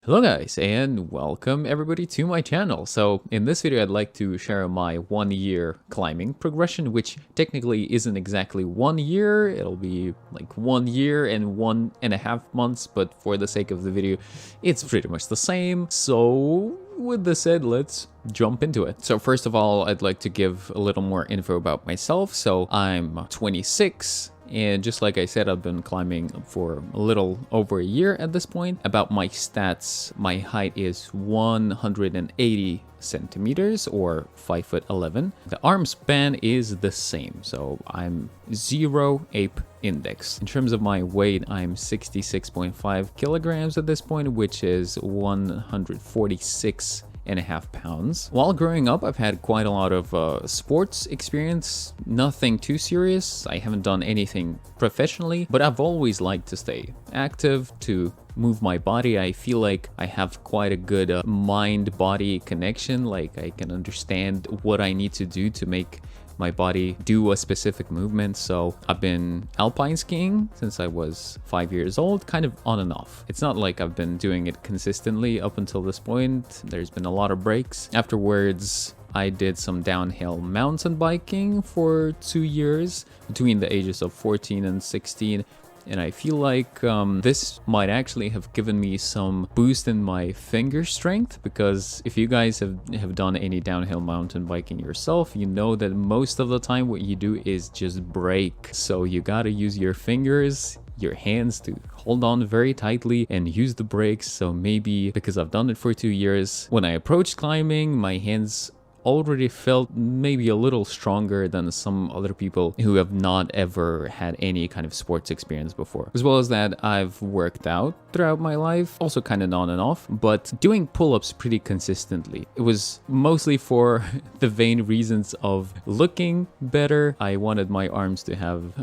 Hello guys and welcome everybody to my channel. So in this video I'd like to share my 1 year climbing progression, which technically isn't exactly 1 year. It'll be like 1 year and 1.5 months, but for the sake of the video it's pretty much the same. So with this said, let's jump into it. So first of all, I'd like to give a little more info about myself. So I'm 26. And just like I said, I've been climbing for a little over a year at this point. About my stats, my height is 180 centimeters or 5'11". The arm span is the same, so I'm 0 ape index. In terms of my weight, I'm 66.5 kilograms at this point, which is 146.5 pounds. While growing up, I've had quite a lot of sports experience, nothing too serious. I haven't done anything professionally, but I've always liked to stay active, to move my body. I feel like I have quite a good mind-body connection. Like I can understand what I need to do to make my body do a specific movement. So I've been alpine skiing since I was 5 years old, kind of on and off. It's not like I've been doing it consistently up until this point. There's been a lot of breaks. Afterwards, I did some downhill mountain biking for 2 years between the ages of 14 and 16. And I feel like this might actually have given me some boost in my finger strength, because if you guys have done any downhill mountain biking yourself, you know that most of the time what you do is just brake. So you gotta use your fingers, your hands to hold on very tightly and use the brakes. So maybe because I've done it for 2 years, when I approached climbing, my hands already felt maybe a little stronger than some other people who have not ever had any kind of sports experience before. As well as that, I've worked out throughout my life, also kind of on and off, but doing pull-ups pretty consistently. It was mostly for the vain reasons of looking better. I wanted my arms to have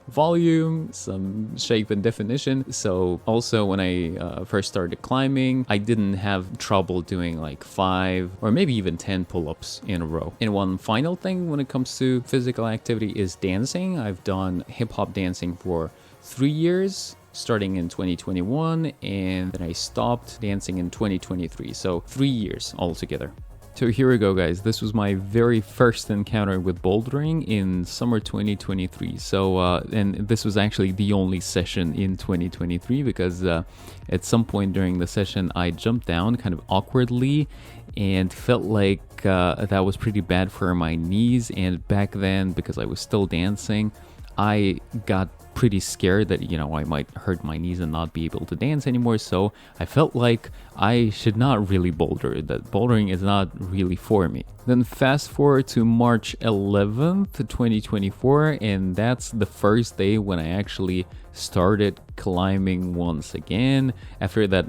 volume, some shape and definition. So also when I first started climbing, I didn't have trouble doing like 5 or maybe even 10 pull-ups in a row. And one final thing when it comes to physical activity is dancing. I've done hip-hop dancing for 3 years, starting in 2021, and then I stopped dancing in 2023. So 3 years altogether. So here we go, guys. This was my very first encounter with bouldering in summer 2023. So, and this was actually the only session in 2023 because at some point during the session, I jumped down kind of awkwardly and felt like that was pretty bad for my knees. And back then, because I was still dancing, I got pretty scared that, I might hurt my knees and not be able to dance anymore. So I felt like I should not really boulder, that bouldering is not really for me. Then fast forward to March 11th, 2024, and that's the first day when I actually started climbing once again after that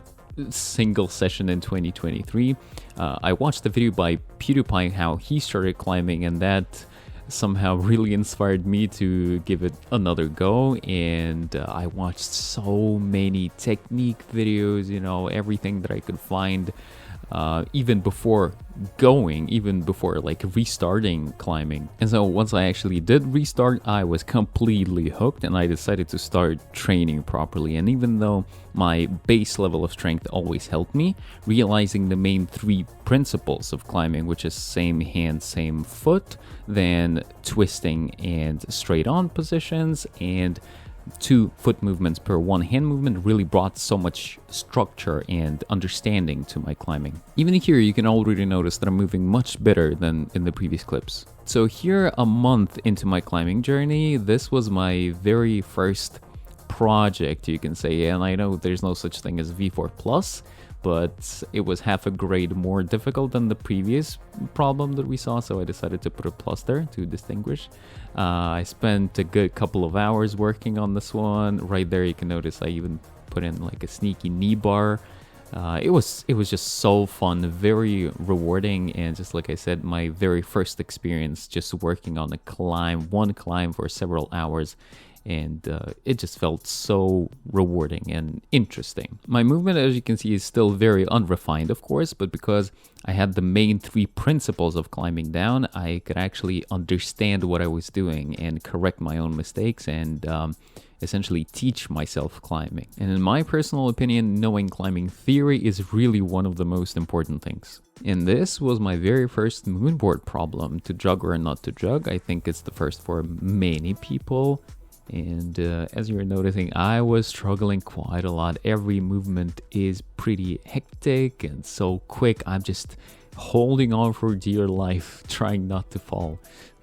single session in 2023. I watched the video by PewDiePie how he started climbing, and that somehow really inspired me to give it another go. And I watched so many technique videos, everything that I could find, even before like restarting climbing. And so once I actually did restart, I was completely hooked and I decided to start training properly. And even though my base level of strength always helped me, realizing the main 3 principles of climbing, which is same hand, same foot, then twisting and straight on positions, and 2 foot movements per 1 hand movement, really brought so much structure and understanding to my climbing. Even here you can already notice that I'm moving much better than in the previous clips. So here, a month into my climbing journey, this was my very first project, you can say. And I know there's no such thing as V4 Plus, but it was half a grade more difficult than the previous problem that we saw, so I decided to put a plus there to distinguish. I spent a good couple of hours working on this one. Right there you can notice I even put in like a sneaky knee bar. It was just so fun, very rewarding, and just like I said, my very first experience just working on one climb for several hours. and it just felt so rewarding and interesting. My movement, as you can see, is still very unrefined, of course, but because I had the main 3 principles of climbing down, I could actually understand what I was doing and correct my own mistakes and essentially teach myself climbing. And in my personal opinion, knowing climbing theory is really one of the most important things. And this was my very first moonboard problem, to jug or not to jug. I think it's the first for many people. And as you're noticing, I was struggling quite a lot. Every movement is pretty hectic and so quick. I'm just holding on for dear life, trying not to fall.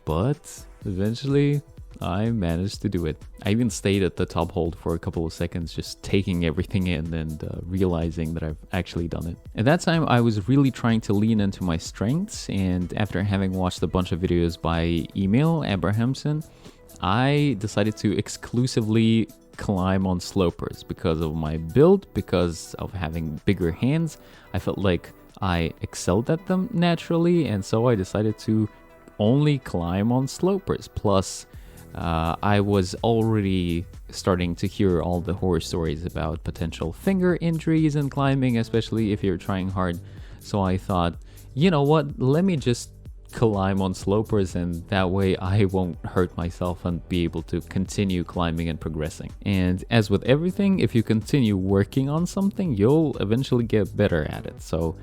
But eventually, I managed to do it. I even stayed at the top hold for a couple of seconds, just taking everything in and realizing that I've actually done it. At that time, I was really trying to lean into my strengths, and after having watched a bunch of videos by Emil Abrahamson, I decided to exclusively climb on slopers because of my build, because of having bigger hands. I felt like I excelled at them naturally, and so I decided to only climb on slopers. Plus, I was already starting to hear all the horror stories about potential finger injuries in climbing, especially if you're trying hard. So I thought, you know what, let me just climb on slopers, and that way I won't hurt myself and be able to continue climbing and progressing. And as with everything, if you continue working on something, you'll eventually get better at it. So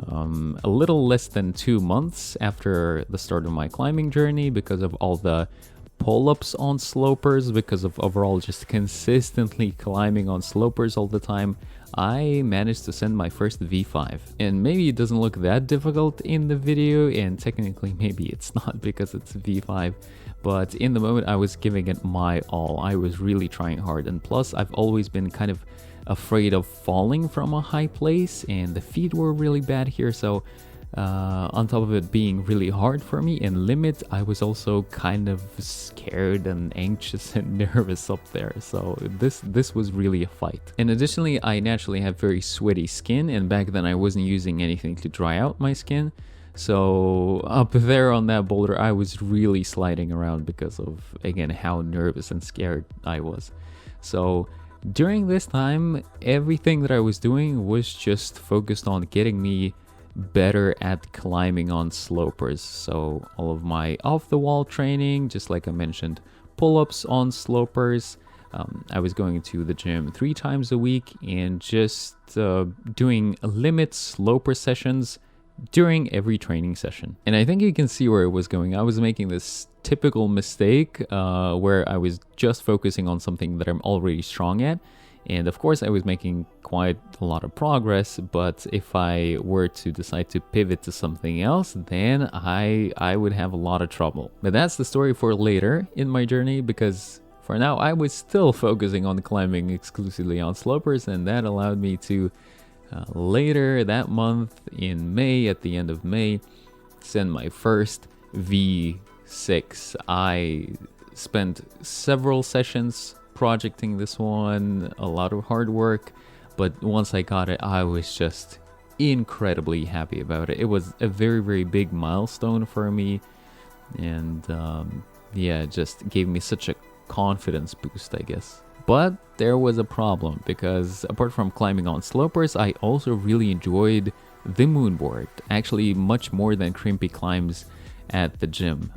a little less than 2 months after the start of my climbing journey, because of all the pull-ups on slopers, because of overall just consistently climbing on slopers all the time, I managed to send my first V5. And maybe it doesn't look that difficult in the video, and technically maybe it's not because it's V5, but in the moment I was giving it my all. I was really trying hard, and plus I've always been kind of afraid of falling from a high place, and the feet were really bad here, so on top of it being really hard for me in limit, I was also kind of scared and anxious and nervous up there. So this was really a fight. And additionally, I naturally have very sweaty skin, and back then I wasn't using anything to dry out my skin. So up there on that boulder, I was really sliding around because of, again, how nervous and scared I was. So during this time, everything that I was doing was just focused on getting me better at climbing on slopers. So all of my off-the-wall training, just like I mentioned, pull-ups on slopers. I was going to the gym 3 times a week and just doing limit sloper sessions during every training session. And I think you can see where it was going. I was making this typical mistake where I was just focusing on something that I'm already strong at. And of course I was making quite a lot of progress, but if I were to decide to pivot to something else, then I would have a lot of trouble. But that's the story for later in my journey, because for now I was still focusing on climbing exclusively on slopers, and that allowed me to later that month in May, at the end of May, send my first V6. I spent several sessions projecting this one, a lot of hard work, but once I got it, I was just incredibly happy about it. It was a very, very big milestone for me, and yeah, it just gave me such a confidence boost, I guess. But there was a problem, because apart from climbing on slopers, I also really enjoyed the moonboard, actually much more than crimpy climbs at the gym,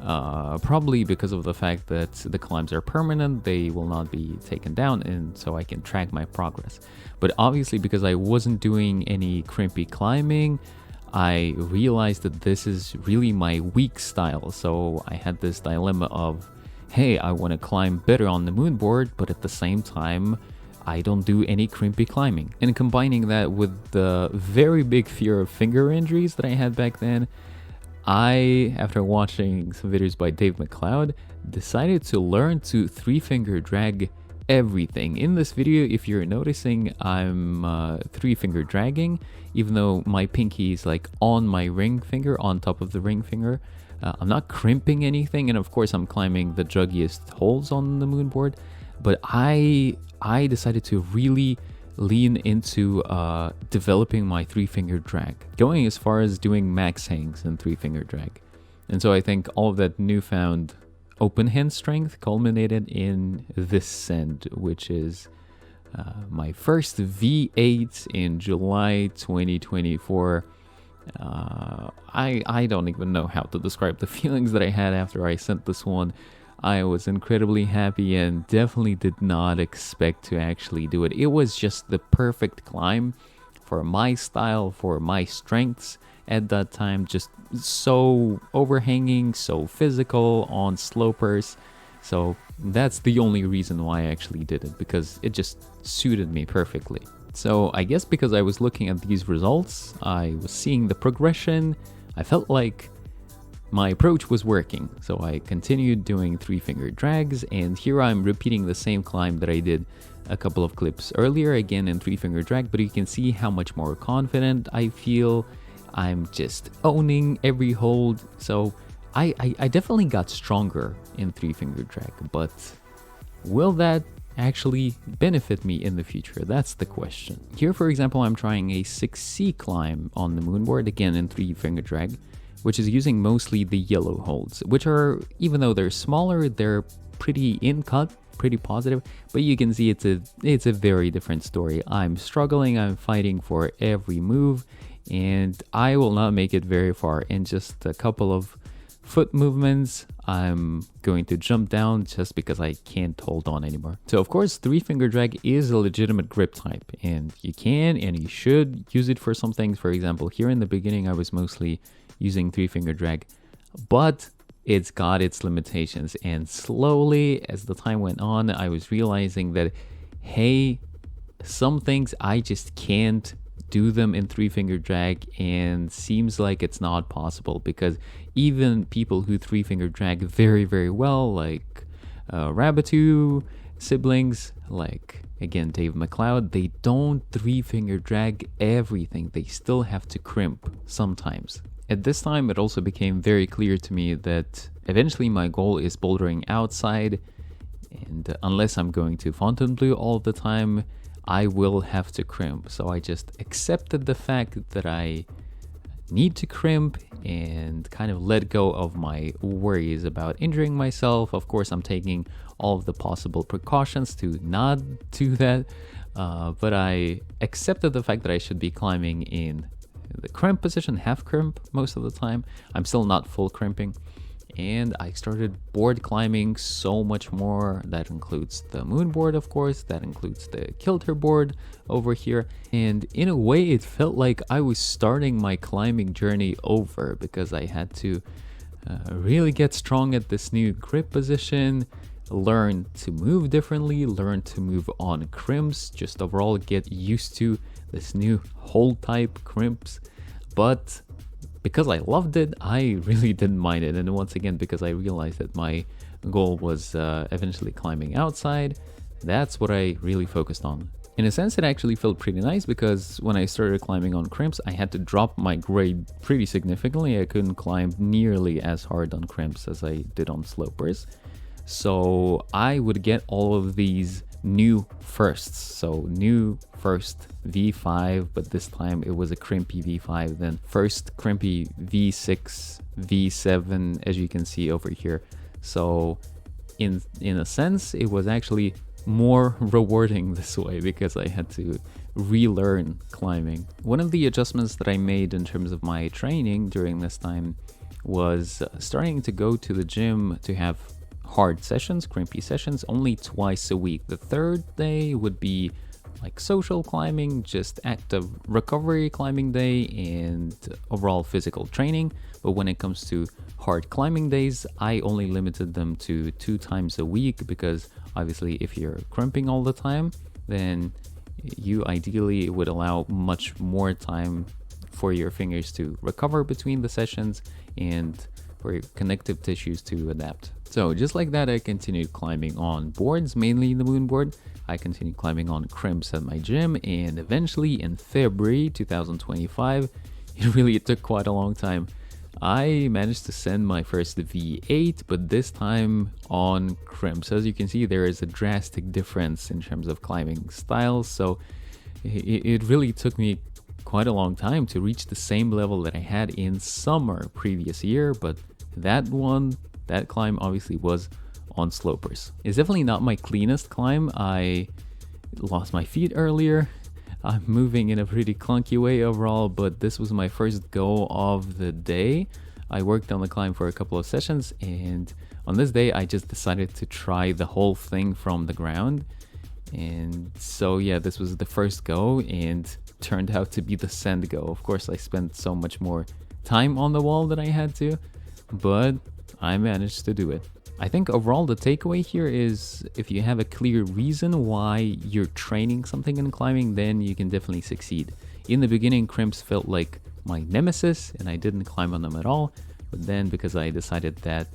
probably because of the fact that the climbs are permanent, they will not be taken down, and so I can track my progress. But obviously, because I wasn't doing any crimpy climbing, I realized that this is really my weak style. So I had this dilemma of, hey, I want to climb better on the moonboard, but at the same time I don't do any crimpy climbing. And combining that with the very big fear of finger injuries that I had back then, I, after watching some videos by Dave McLeod, decided to learn to 3-finger drag everything. In this video, if you're noticing, I'm 3-finger dragging, even though my pinky is like on my ring finger, on top of the ring finger. I'm not crimping anything, and of course I'm climbing the juggiest holds on the moonboard, but I decided to really lean into developing my 3-finger drag, going as far as doing max hangs and 3-finger drag. And so I think all of that newfound open hand strength culminated in this send, which is my first V8 in July 2024. I don't even know how to describe the feelings that I had after I sent this one. I was incredibly happy and definitely did not expect to actually do it. It was just the perfect climb for my style, for my strengths at that time. Just so overhanging, so physical on slopers. So that's the only reason why I actually did it, because it just suited me perfectly. So I guess because I was looking at these results, I was seeing the progression, I felt like my approach was working. So I continued doing 3-finger drags, and here I'm repeating the same climb that I did a couple of clips earlier, again in 3-finger drag, but you can see how much more confident I feel. I'm just owning every hold. So I definitely got stronger in 3-finger drag, but will that actually benefit me in the future? That's the question. Here, for example, I'm trying a 6C climb on the moonboard, again in 3-finger drag, which is using mostly the yellow holds, which are, even though they're smaller, they're pretty in-cut, pretty positive, but you can see it's a very different story. I'm struggling, I'm fighting for every move, and I will not make it very far. In just a couple of foot movements, I'm going to jump down just because I can't hold on anymore. So of course, 3-finger drag is a legitimate grip type, and you can and you should use it for some things. For example, here in the beginning, I was mostly using 3-finger drag, but it's got its limitations. And slowly, as the time went on, I was realizing that, hey, some things I just can't do them in 3-finger drag, and seems like it's not possible, because even people who 3-finger drag very, very well, like Rabbitoo siblings, like again Dave McLeod, they don't 3-finger drag everything. They still have to crimp sometimes. At this time, it also became very clear to me that eventually my goal is bouldering outside, and unless I'm going to Fontainebleau all the time, I will have to crimp. So I just accepted the fact that I need to crimp and kind of let go of my worries about injuring myself. Of course, I'm taking all of the possible precautions to not do that, but I accepted the fact that I should be climbing in the crimp position, half crimp most of the time. I'm still not full crimping. And I started board climbing so much more. That includes the moonboard, of course, that includes the kilter board over here. And in a way, it felt like I was starting my climbing journey over, because I had to really get strong at this new grip position, learn to move differently, learn to move on crimps, just overall get used to this new hold type crimps. But because I loved it, I really didn't mind it. And once again, because I realized that my goal was eventually climbing outside, that's what I really focused on. In a sense, it actually felt pretty nice, because when I started climbing on crimps, I had to drop my grade pretty significantly. I couldn't climb nearly as hard on crimps as I did on slopers. So I would get all of these new firsts. So new first V5, but this time it was a crimpy V5, then first crimpy V6, V7, as you can see over here. So in a sense, it was actually more rewarding this way, because I had to relearn climbing. One of the adjustments that I made in terms of my training during this time was starting to go to the gym to have hard sessions, crimpy sessions, only twice a week. The third day would be like social climbing, just active recovery climbing day, and overall physical training. But when it comes to hard climbing days, I only limited them to 2 times a week, because obviously if you're crimping all the time, then you ideally would allow much more time for your fingers to recover between the sessions and for your connective tissues to adapt. So just like that, I continued climbing on boards, mainly the moonboard. I continued climbing on crimps at my gym, and eventually in February 2025, it took quite a long time, I managed to send my first V8, but this time on crimps. As you can see, there is a drastic difference in terms of climbing styles, so it really took me quite a long time to reach the same level that I had in summer previous year, but that one that climb obviously was on slopers. It's definitely not my cleanest climb. I lost my feet earlier. I'm moving in a pretty clunky way overall, but this was my first go of the day. I worked on the climb for a couple of sessions, and on this day I just decided to try the whole thing from the ground. And so yeah, this was the first go and turned out to be the send go. Of course, I spent so much more time on the wall than I had to, but I managed to do it. I think overall the takeaway here is if you have a clear reason why you're training something in climbing, then you can definitely succeed. In the beginning, crimps felt like my nemesis and I didn't climb on them at all. But then because I decided that,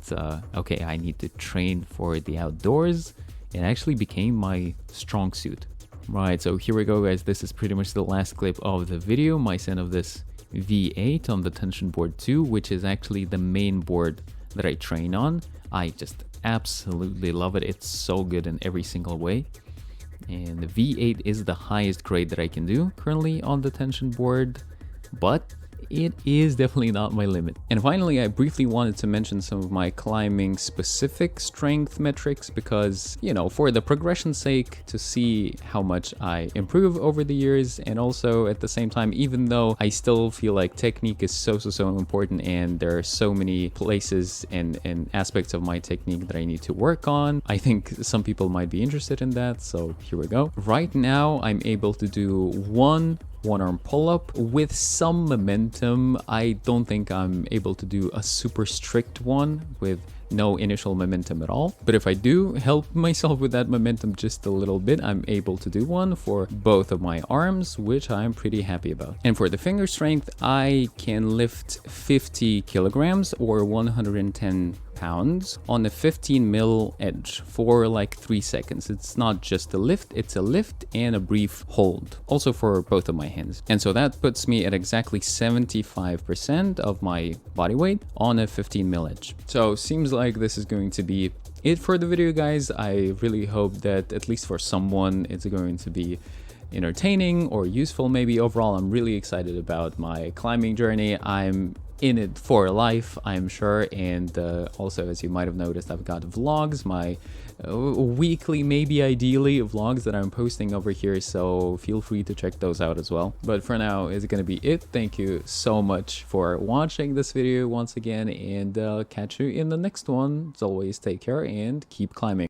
okay, I need to train for the outdoors, it actually became my strong suit. Right, so here we go, guys. This is pretty much the last clip of the video, my send of this V8 on the tension board 2, which is actually the main board that I train on. I just absolutely love it. It's so good in every single way. And the V8 is the highest grade that I can do currently on the tension board, but it is definitely not my limit. And finally, I briefly wanted to mention some of my climbing specific strength metrics because, you know, for the progression's sake, to see how much I improve over the years, and also at the same time, even though I still feel like technique is so important and there are so many places and aspects of my technique that I need to work on, I think some people might be interested in that, so here we go. Right now, I'm able to do one arm pull-up with some momentum. I don't think I'm able to do a super strict one with no initial momentum at all, but if I do help myself with that momentum just a little bit, I'm able to do one for both of my arms, which I'm pretty happy about. And for the finger strength, I can lift 50 kilograms or 110 pounds on a 15 mil edge for like 3 seconds. It's not just a lift, it's a lift and a brief hold, also for both of my hands. And so that puts me at exactly 75% of my body weight on a 15 mil edge. So seems like this is going to be it for the video, guys. I really hope that at least for someone it's going to be entertaining or useful. Maybe overall, I'm really excited about my climbing journey. I'm in it for life, I'm sure. And also, as you might have noticed, I've got vlogs, my weekly, maybe ideally, vlogs that I'm posting over here, so feel free to check those out as well. But for now, it's gonna be it. Thank you so much for watching this video once again, and catch you in the next one. As always, take care and keep climbing.